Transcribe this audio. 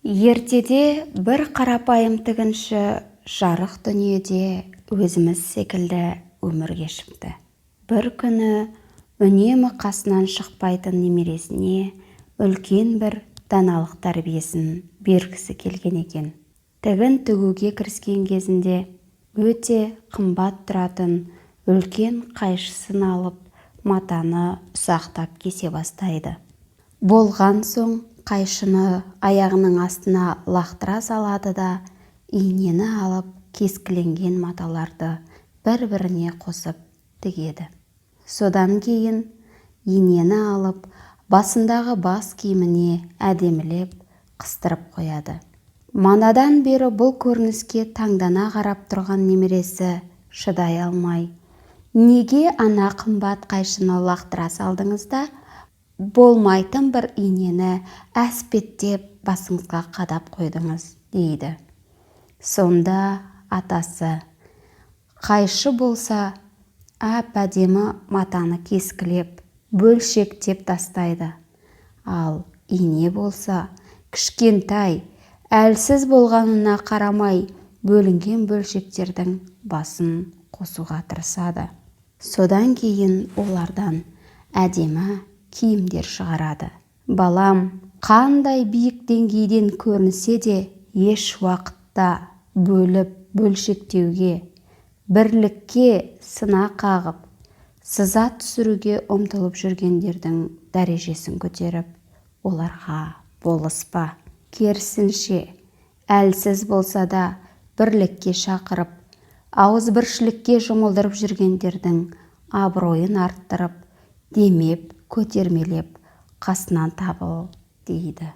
Ертеде бір қарапайым тігінші жарық дүниеде өзіміз секілді өмір кешіпті. Бір күні үнемі қасынан шықпайтын немересіне үлкен бір даналық тәрбиесін бергісі келген екен. Тігін тігуге кіріскен кезінде өте қымбат тұратын үлкен қайшысын алып, матаны ұсақтап кесе бастайды. Болған соң қайшыны аяғының астына лақтыра салады да, инені алып кескіленген маталарды бір-біріне қосып тігеді. Содан кейін инені алып, басындағы бас киіміне әдемілеп қыстырып қояды. Манадан бері бұл көрініске таңдана қарап тұрған немересі шыдай алмай: «Неге ана қымбат қайшыны лақтыра салдыңыз да, болмайтын бір инені әспеттеп басыңызға қадап қойдыңыз?» дейді. Сонда атасы: «Қайшы болса, әп-әдемі матаны кескілеп, бөлшектеп тастайды. Ал ине болса, кішкентай, әлсіз болғанына қарамай, бөлінген бөлшектердің басын қосуға тырысады. Содан кейін олардан әдемі киімдер шығарады. Балам, қандай биік деңгейден көрінсе де, еш уақытта бөліп, бөлшектеуге, бірлікке сына қағып, сыза түсіруге ұмтылып жүргендердің дәрежесін көтеріп, оларға болыспа. Керісінше, әлсіз болса да бірлікке шақырып, ауызбіршілікке жұмылдырып жүргендердің абыройын арттырып, демеп, көтермелеп, қасынан табыл» дейді.